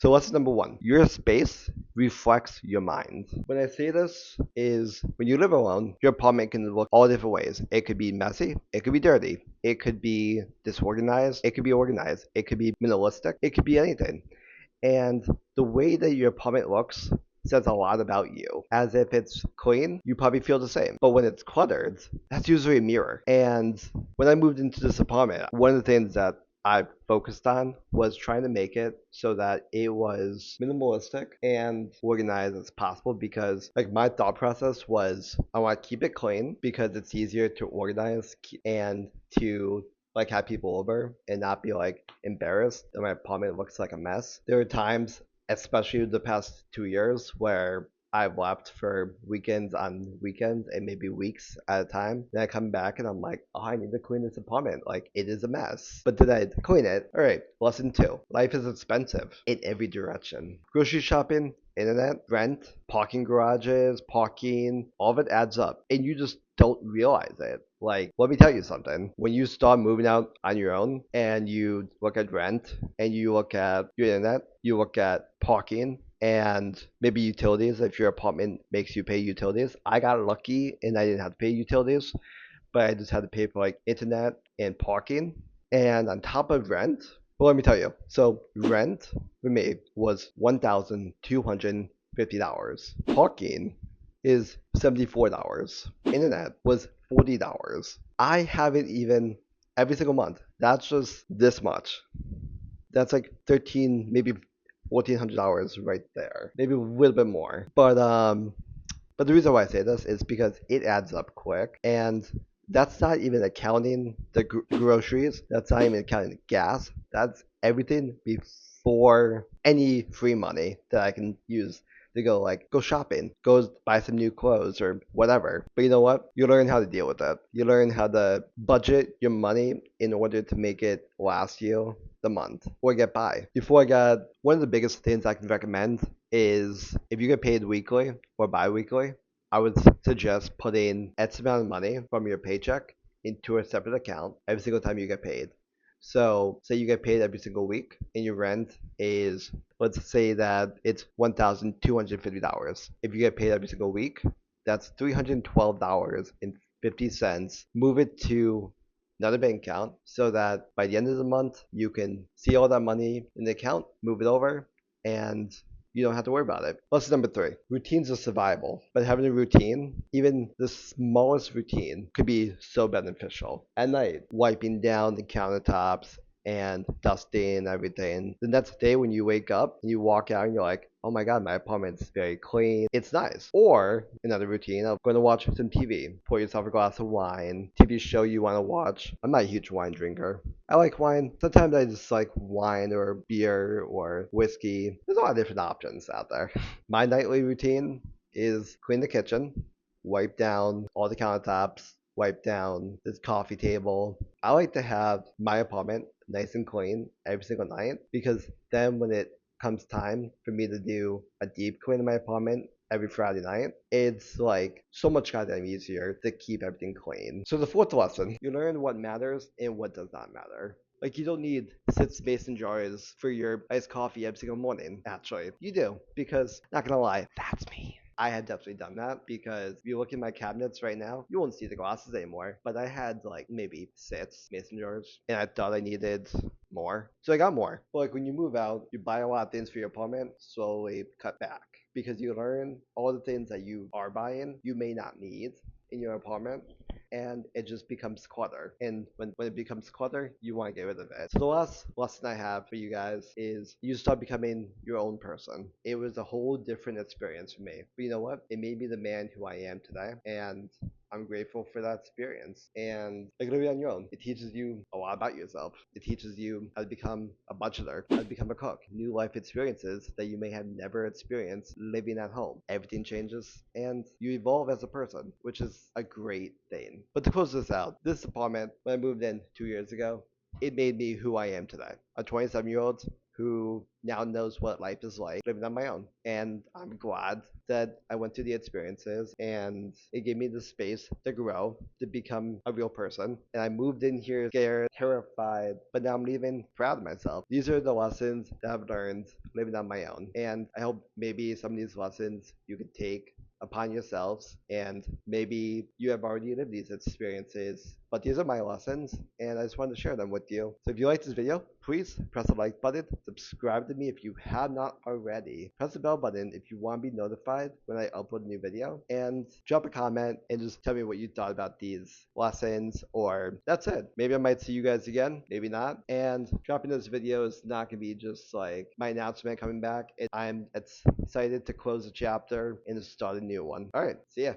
So lesson number one, your space reflects your mind. When I say this is when you live alone, your apartment can look all different ways. It could be messy, it could be dirty, it could be disorganized, it could be organized, it could be minimalistic, it could be anything. And the way that your apartment looks says a lot about you. As if it's clean, you probably feel the same. But when it's cluttered, that's usually a mirror. And when I moved into this apartment, one of the things that I focused on was trying to make it so that it was minimalistic and organized as possible because like my thought process was I want to keep it clean because it's easier to organize and to like have people over and not be like embarrassed that my apartment looks like a mess. There were times, especially the past 2 years, where I've left for weekends on weekends and maybe weeks at a time. Then I come back and I'm like, oh, I need to clean this apartment. Like, it is a mess. But did I clean it? All right, lesson two. Life is expensive in every direction. Grocery shopping, internet, rent, parking garages, parking, all of it adds up. And you just don't realize it. Like, let me tell you something. When you start moving out on your own and you look at rent and you look at your internet, you look at parking and maybe utilities if your apartment makes you pay utilities. I got lucky and I didn't have to pay utilities, but I just had to pay for like internet and parking. And on top of rent, well, let me tell you. So rent for me was $1,250. Parking is $74. Internet was $40. I haven't even every single month. That's just this much. That's like 13, maybe $1,400 right there. Maybe a little bit more. But the reason why I say this is because it adds up quick, and that's not even accounting the groceries. That's not even accounting the gas. That's everything before any free money that I can use to go shopping, go buy some new clothes or whatever. But you know what? You learn how to deal with that. You learn how to budget your money in order to make it last you the month or get by. Before I got one of the biggest things I can recommend is if you get paid weekly or bi-weekly, I would suggest putting X amount of money from your paycheck into a separate account every single time you get paid. So, say you get paid every single week and your rent is, let's say that it's $1,250. If you get paid every single week, that's $312.50. Move it to another bank account so that by the end of the month, you can see all that money in the account, move it over, and you don't have to worry about it. Lesson number three, routines are survival, but having a routine, even the smallest routine, could be so beneficial. At night, wiping down the countertops and dusting everything. The next day when you wake up and you walk out and you're like, oh my god, my apartment's very clean. It's nice. Or another routine of going to watch some TV. Pour yourself a glass of wine, TV show you want to watch. I'm not a huge wine drinker. I like wine. Sometimes I just like wine or beer or whiskey. There's a lot of different options out there. My nightly routine is clean the kitchen, wipe down all the countertops, wipe down this coffee table. I like to have my apartment nice and clean every single night because then when it comes time for me to do a deep clean in my apartment every Friday night, it's like so much goddamn easier to keep everything clean. So the fourth lesson, you learn what matters and what does not matter. Like you don't need six mason jars for your iced coffee every single morning. Actually, you do because not gonna lie, that's me. I had definitely done that because if you look in my cabinets right now, you won't see the glasses anymore. But I had like maybe six mason jars, and I thought I needed more, so I got more. But like when you move out, you buy a lot of things for your apartment, slowly cut back because you learn all the things that you are buying you may not need in your apartment and it just becomes clutter. And when it becomes clutter, you want to get rid of it. So the last lesson I have for you guys is you start becoming your own person. It was a whole different experience for me. But you know what? It made me the man who I am today. And I'm grateful for that experience. And like living on your own, it teaches you a lot about yourself. It teaches you how to become a bachelor, how to become a cook, new life experiences that you may have never experienced living at home. Everything changes and you evolve as a person, which is a great thing. But to close this out, this apartment, when I moved in 2 years ago, it made me who I am today. A 27-year-old who now knows what life is like living on my own. And I'm glad that I went through the experiences and it gave me the space to grow, to become a real person. And I moved in here scared, terrified, but now I'm leaving proud of myself. These are the lessons that I've learned living on my own. And I hope maybe some of these lessons you can take upon yourselves, and maybe you have already lived these experiences, but these are my lessons and I just wanted to share them with you. So if you like this video, please press the like button, subscribe to me if you have not already, press the bell button if you want to be notified when I upload a new video, and drop a comment and just tell me what you thought about these lessons. Or that's it, maybe I might see you guys again, maybe not. And dropping this video is not going to be just like my announcement coming back. I'm excited to close the chapter and to start a new one. All right, see ya.